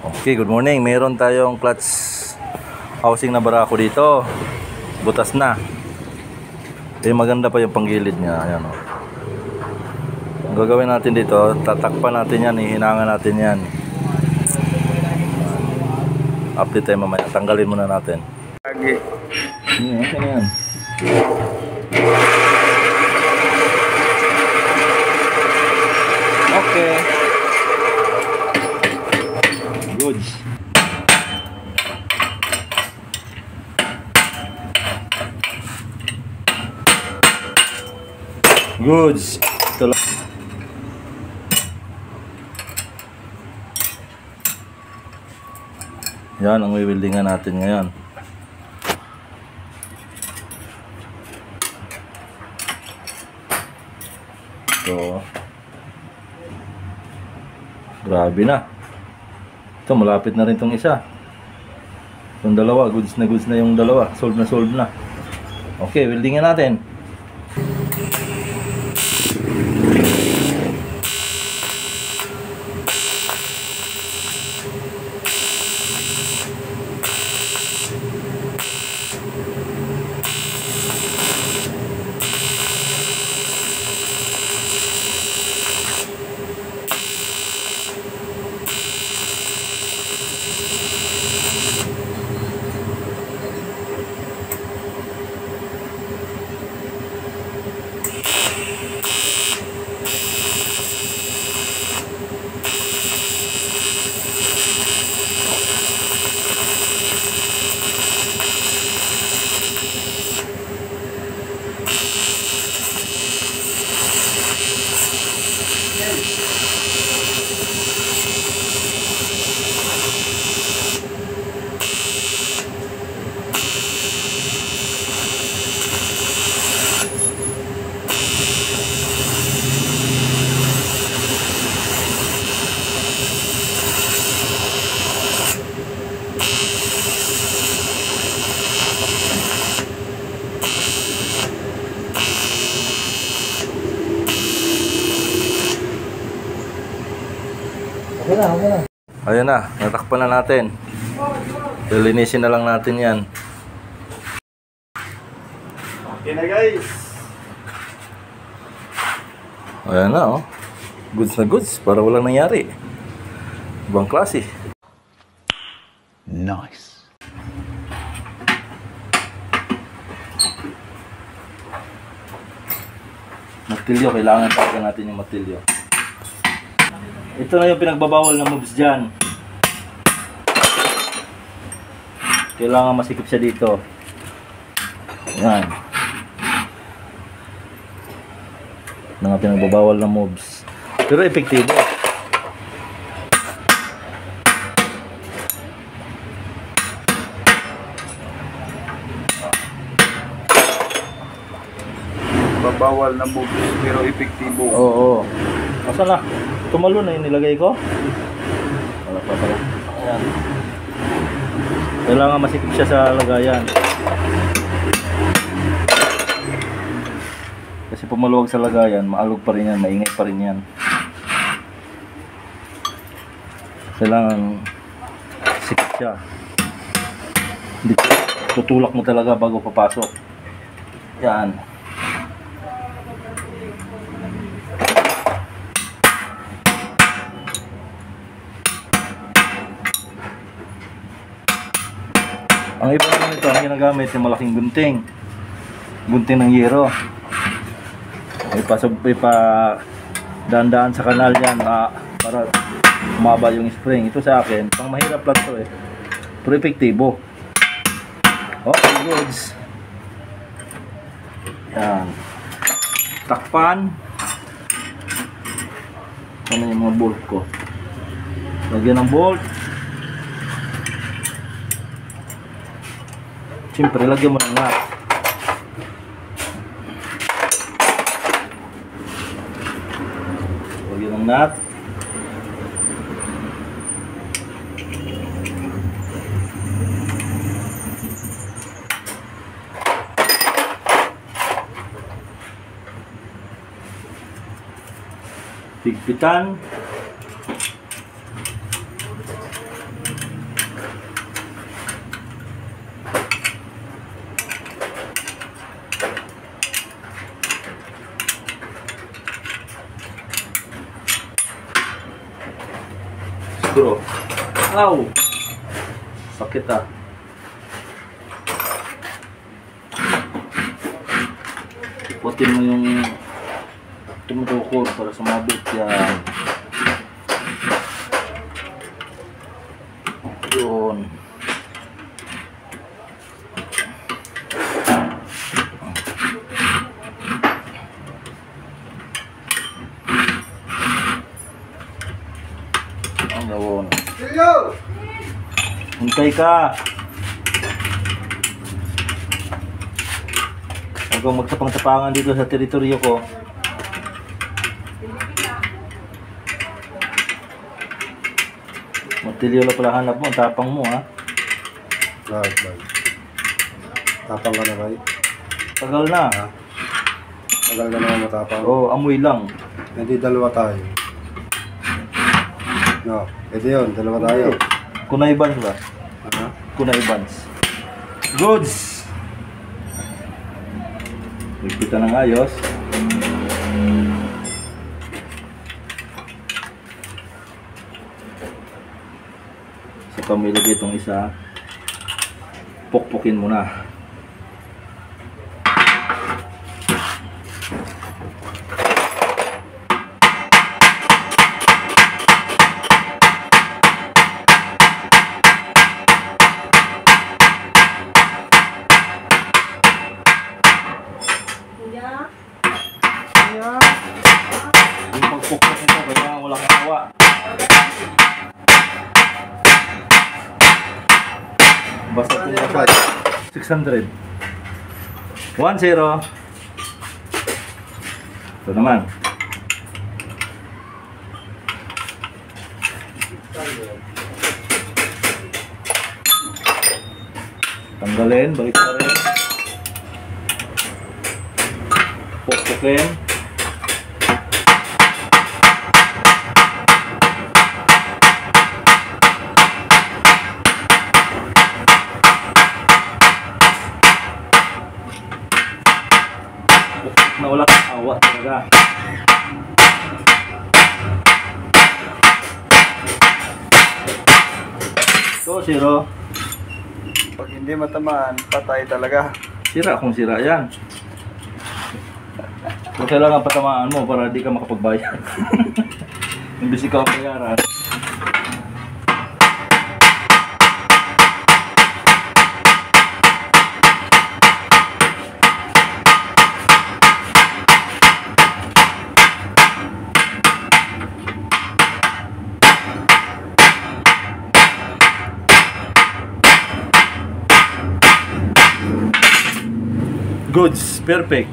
Okay, good morning. Meron tayong clutch housing na barako dito. Butas na. Maganda pa yung panggilid niya. Ayan, oh. Ang gagawin natin dito, tatakpan natin yan, ihinangan natin yan. Update tayo mamaya. Tanggalin muna natin. Okay na yan. Okay. Goods. Goods. Ito lang. Yan ang wiwildingan natin ngayon. So, grabe na. Ito, malapit na rin itong isa. Yung dalawa, goods na yung dalawa. Solve na. Okay, weldingin natin. Okay na. Ayan na, natakpan na natin. Lilinisin na lang natin yan. Okay na guys. Ayan na, oh. Goods na goods, para walang nangyari. Ibang klase. Nice. Martilyo, kailangan tawagan natin yung martilyo. Ito na yung pinagbabawal ng moves dyan. Kailangan masikip siya dito. Yan. Mga pinagbabawal ng moves. Pero epektibo. Babawal na moves pero epektibo. Oo. Masa na? Tumalo na yung nilagay ko. Wala pa pala. Ayan. Kailangan masikip siya sa lagayan. Kasi pumaluwag sa lagayan, maalog pa rin yan, maingay pa rin yan. Kailangan sikip siya. Hindi, tutulak mo talaga bago papasok. Yan. Ang iba naman ito, ang ginagamit yung malaking gunting ng yero. Daan-daan sa kanal yan para umaba yung spring. Ito sa akin, pang mahirap lang ito pero epektibo. Okay, goods. Yan. Takpan. Ano yung mga bolt ko? Lagyan ng bolt. Siyempre, lagyan mo ng nut. Lagyan ng nut. Pigpitan. peligro. Aw! Sakit ah. Iputin mo yung tumutukod para sumabit yan. Yun. Ang gawon. Hintay ka. Huwag kang magsapang-sapangan dito sa teritoryo ko. Matilyo lang pala hanap mo, ang tapang mo ha. Right. Tapang ka na, Ray. Tagal na. Ha? Tagal ka naman matapang. Oo, amoy lang. Hindi, dalawa tayo. No, pwede yun. Dalawa tayo. Kunay Bans ba? Ha? Kunay Bans. Goods! Nagpita ng ayos. Sa pamilagay itong isa, pukpukin mo na. Yung pagpukpok nito, kaya wala kang hawa. Basta kung basta 600. 1-0. Ito naman. Tanggalin, balik pa rin. Pukpukin. Na wala kang awa talaga. So, 0. Pag hindi matamaan, patay talaga. Sira kung sira yan. Kung kailangan patamaan mo para di ka makapagbayad. Imbis ikaw ang bayaran. Goods, perfect.